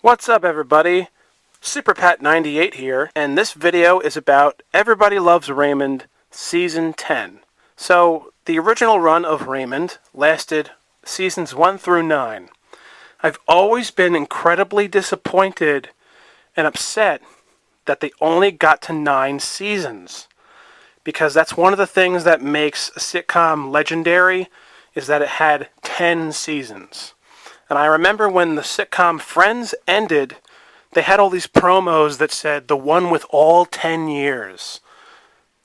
What's up, everybody? SuperPat98 here, and this video is about Everybody Loves Raymond Season 10. So, the original run of Raymond lasted Seasons 1 through 9. I've always been incredibly disappointed and upset that they only got to 9 seasons. Because that's one of the things that makes a sitcom legendary, is that it had 10 seasons. And I remember when the sitcom Friends ended, they had all these promos that said, the one with all 10 years.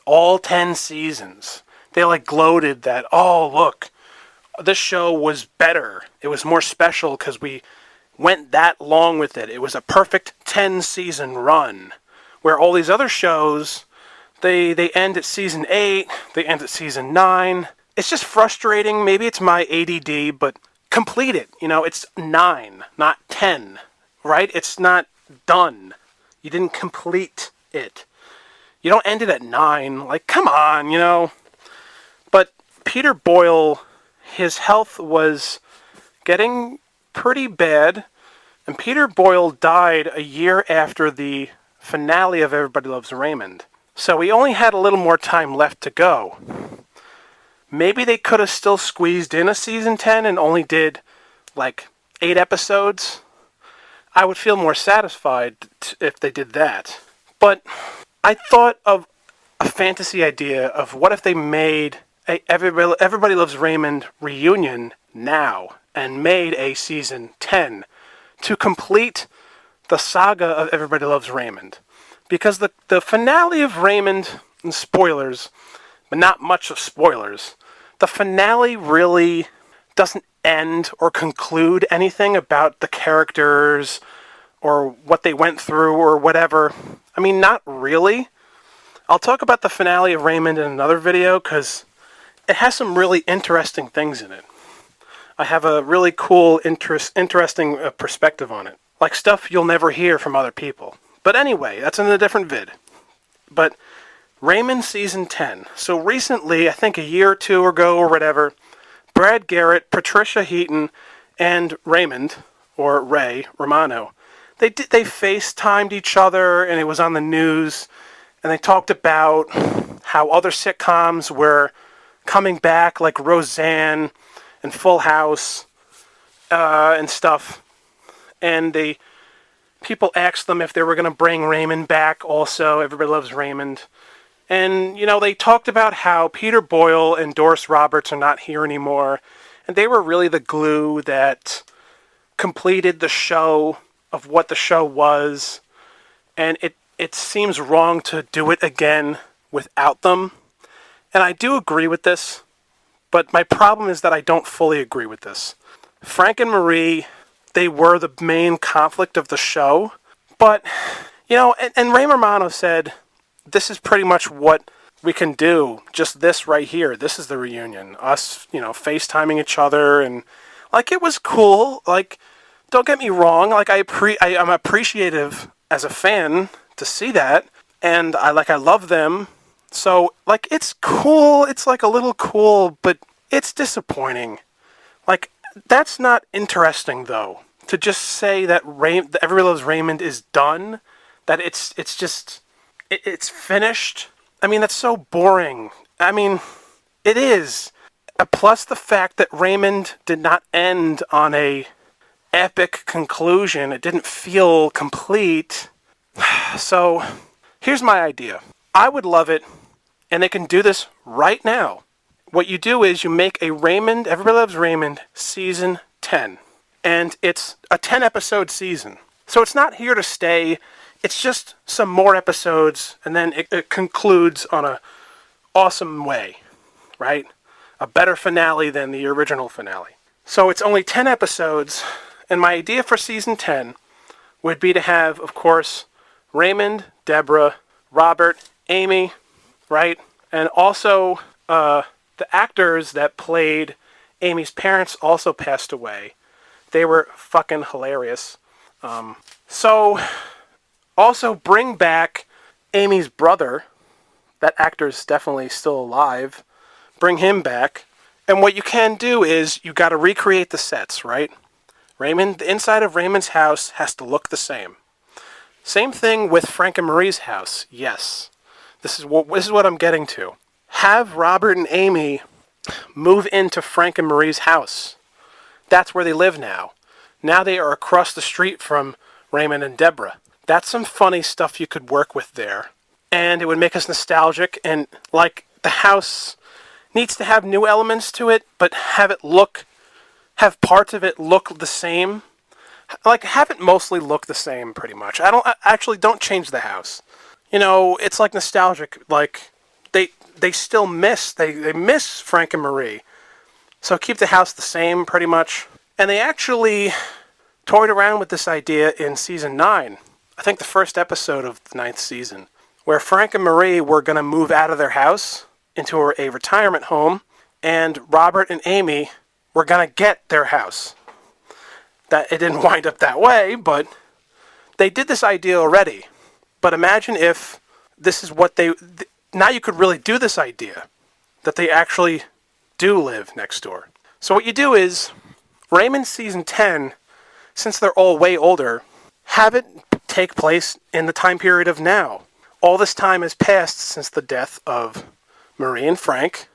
All 10 seasons. They gloated that, oh, look, this show was better. It was more special because we went that long with it. It was a perfect 10-season run. Where all these other shows, they end at season 8, they end at season 9. It's just frustrating. Maybe it's my ADD, but complete it. It's 9, not 10, right? It's not done. You didn't complete it. You don't end it at 9. Come on, But Peter Boyle, his health was getting pretty bad, and Peter Boyle died a year after the finale of Everybody Loves Raymond. So we only had a little more time left to go. Maybe they could have still squeezed in a season 10 and only did 8 episodes. I would feel more satisfied if they did that. But I thought of a fantasy idea of what if they made a Everybody Loves Raymond reunion now and made a season 10 to complete the saga of Everybody Loves Raymond. Because the finale of Raymond, and spoilers, but not much of spoilers, the finale really doesn't end or conclude anything about the characters or what they went through or whatever. I mean, not really. I'll talk about the finale of Raymond in another video because it has some really interesting things in it. I have a really cool, interesting perspective on it. Stuff you'll never hear from other people. But anyway, that's in a different vid. But Raymond Season 10. So recently, I think a year or two ago or whatever, Brad Garrett, Patricia Heaton, and Raymond, or Ray Romano, they FaceTimed each other, and it was on the news, and they talked about how other sitcoms were coming back, like Roseanne and Full House and stuff. And people asked them if they were going to bring Raymond back also. Everybody Loves Raymond. And, they talked about how Peter Boyle and Doris Roberts are not here anymore. And they were really the glue that completed the show of what the show was. And it seems wrong to do it again without them. And I do agree with this. But my problem is that I don't fully agree with this. Frank and Marie, they were the main conflict of the show. But, and Ray Romano said, this is pretty much what we can do. Just this right here. This is the reunion. Us, FaceTiming each other. And, it was cool. Don't get me wrong. I'm appreciative as a fan to see that. And I love them. So, it's cool. It's, a little cool. But it's disappointing. That's not interesting, though. To just say that Everybody Loves Raymond is done. That it's finished. I mean, that's so boring. I mean, it is. Plus the fact that Raymond did not end on a epic conclusion. It didn't feel complete. So, here's my idea. I would love it, and they can do this right now. What you do is you make a Everybody Loves Raymond Season 10. And it's a 10-episode season. So it's not here to stay. It's just some more episodes, and then it concludes on an awesome way, right? A better finale than the original finale. So it's only 10 episodes, and my idea for Season 10 would be to have, of course, Raymond, Deborah, Robert, Amy, right? And also the actors that played Amy's parents also passed away. They were fucking hilarious. So, also bring back Amy's brother. That actor's definitely still alive. Bring him back. And what you can do is, you got to recreate the sets, right? The inside of Raymond's house has to look the same. Same thing with Frank and Marie's house. Yes. This is what I'm getting to. Have Robert and Amy move into Frank and Marie's house. That's where they live now. Now they are across the street from Raymond and Deborah. That's some funny stuff you could work with there. And it would make us nostalgic, and like the house needs to have new elements to it, but have parts of it look the same. Like, have it mostly look the same, pretty much. Don't change the house. It's like nostalgic. Like, they still miss Frank and Marie. So keep the house the same, pretty much. And they actually toyed around with this idea in season 9. I think the first episode of the 9th season, where Frank and Marie were going to move out of their house into a retirement home, and Robert and Amy were going to get their house. That it didn't wind up that way, but they did this idea already. But imagine if this is what now you could really do this idea, that they actually do live next door. So what you do is, Raymond season 10, since they're all way older, have it take place in the time period of now. All this time has passed since the death of Marie and Frank,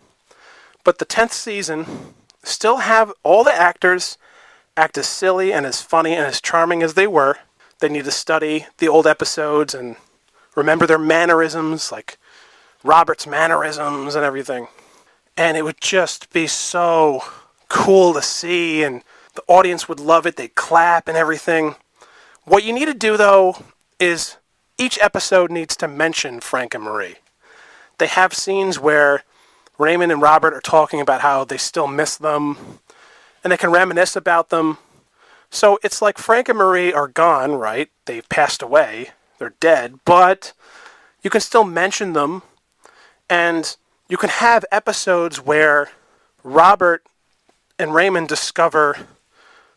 but the 10th season still have all the actors act as silly and as funny and as charming as they were. They need to study the old episodes and remember their mannerisms, like Robert's mannerisms and everything. And it would just be so cool to see, and the audience would love it. They'd clap and everything. What you need to do, though, is each episode needs to mention Frank and Marie. They have scenes where Raymond and Robert are talking about how they still miss them, and they can reminisce about them. So it's like Frank and Marie are gone, right? They've passed away. They're dead, but you can still mention them, and you can have episodes where Robert and Raymond discover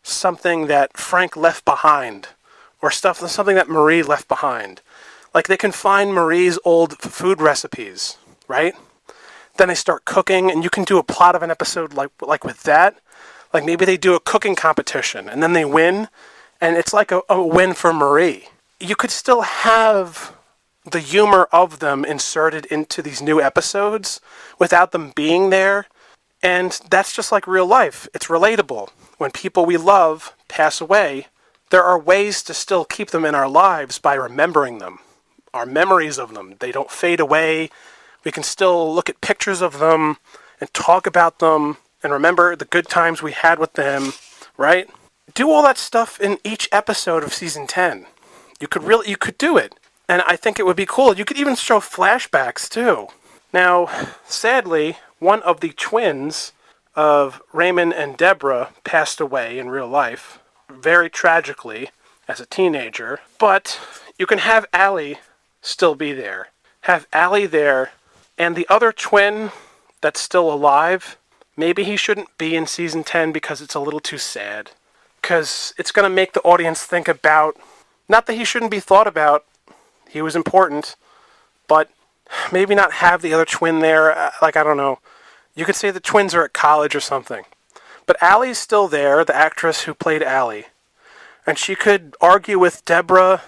something that Frank left behind, or something that Marie left behind. Like, they can find Marie's old food recipes, right? Then they start cooking, and you can do a plot of an episode like with that. Like, maybe they do a cooking competition, and then they win, and it's like a win for Marie. You could still have the humor of them inserted into these new episodes without them being there, and that's just like real life. It's relatable. When people we love pass away, there are ways to still keep them in our lives by remembering them. Our memories of them, they don't fade away. We can still look at pictures of them and talk about them and remember the good times we had with them, right? Do all that stuff in each episode of season 10. You could do it. And I think it would be cool. You could even show flashbacks too. Now, sadly, one of the twins of Raymond and Deborah passed away in real life, very tragically, as a teenager. But you can have Allie still be there. Have Allie there, and the other twin that's still alive, maybe he shouldn't be in season 10 because it's a little too sad. Because it's going to make the audience think about, not that he shouldn't be thought about, he was important, but maybe not have the other twin there. I don't know. You could say the twins are at college or something. But Allie's still there, the actress who played Allie. And she could argue with Deborah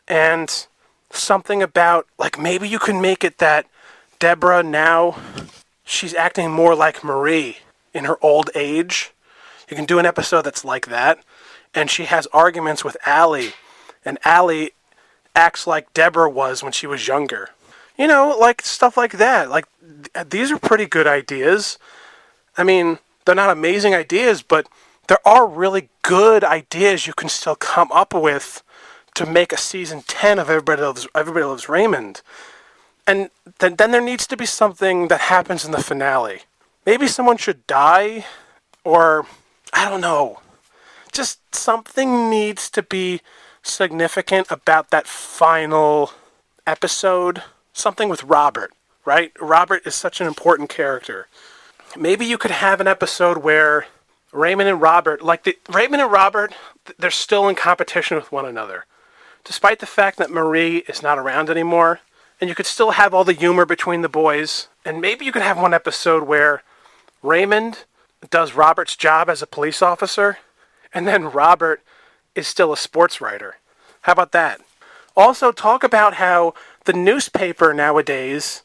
and something about, like, maybe you can make it that Deborah now, she's acting more like Marie in her old age. You can do an episode that's like that. And she has arguments with Allie. And Allie acts like Deborah was when she was younger. Like stuff like that. Like, these are pretty good ideas. I mean, they're not amazing ideas, but there are really good ideas you can still come up with to make a season 10 of Everybody Loves Raymond. And then there needs to be something that happens in the finale. Maybe someone should die, or I don't know. Just something needs to be significant about that final episode. Something with Robert, right? Robert is such an important character. Maybe you could have an episode where Raymond and Robert, they're still in competition with one another. Despite the fact that Marie is not around anymore, and you could still have all the humor between the boys, and maybe you could have one episode where Raymond does Robert's job as a police officer, and then Robert is still a sports writer. How about that? Also, talk about how the newspaper nowadays,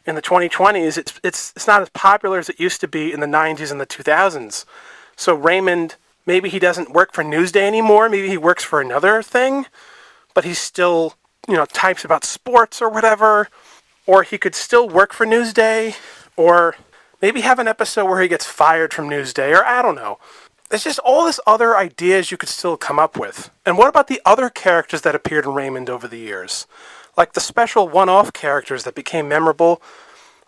in the 2020s, it's not as popular as it used to be in the 90s and the 2000s. So Raymond, maybe he doesn't work for Newsday anymore. Maybe he works for another thing, but he still, types about sports or whatever. Or he could still work for Newsday, or maybe have an episode where he gets fired from Newsday, or I don't know. It's just all this other ideas you could still come up with. And what about the other characters that appeared in Raymond over the years? Like the special one-off characters that became memorable.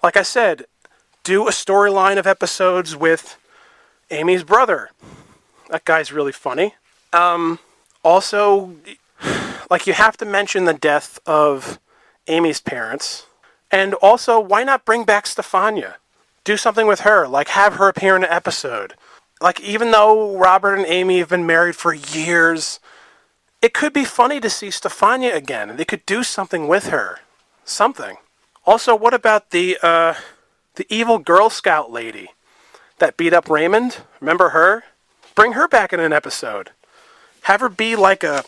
Like I said, do a storyline of episodes with Amy's brother. That guy's really funny. Also, like you have to mention the death of Amy's parents. And also, why not bring back Stefania? Do something with her, like have her appear in an episode. Like, even though Robert and Amy have been married for years, it could be funny to see Stefania again. They could do something with her. Something. Also, what about the evil Girl Scout lady that beat up Raymond? Remember her? Bring her back in an episode. Have her be like a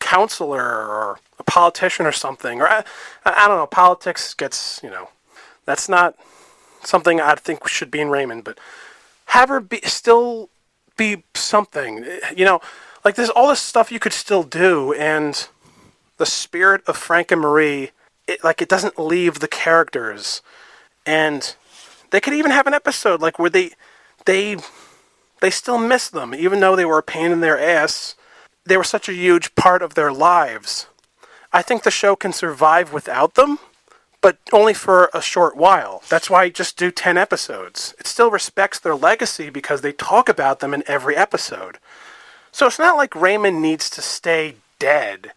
counselor or a politician or something. Or, I don't know, politics gets, that's not something I think should be in Raymond, but have her still be something. Like there's all this stuff you could still do, and the spirit of Frank and Marie, it doesn't leave the characters. And they could even have an episode like where they still miss them, even though they were a pain in their ass. They were such a huge part of their lives. I think the show can survive without them, but only for a short while. That's why I just do 10 episodes. It still respects their legacy because they talk about them in every episode. So it's not like Raymond needs to stay dead.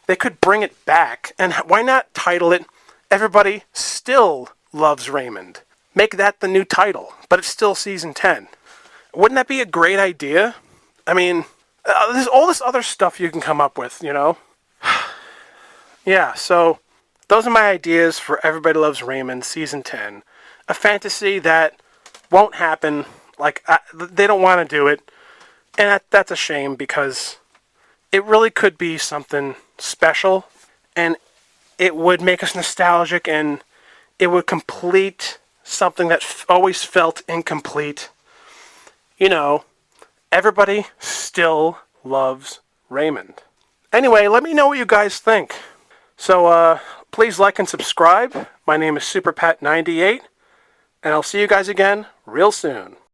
They could bring it back, and why not title it Everybody Still Loves Raymond? Make that the new title, but it's still season 10. Wouldn't that be a great idea? I mean, there's all this other stuff you can come up with, Yeah, so those are my ideas for Everybody Loves Raymond season 10. A fantasy that won't happen. Like, they don't want to do it. And that's a shame because it really could be something special. And it would make us nostalgic, and it would complete something that always felt incomplete. Everybody still loves Raymond. Anyway, let me know what you guys think. So, please like and subscribe. My name is SuperPat98, and I'll see you guys again real soon.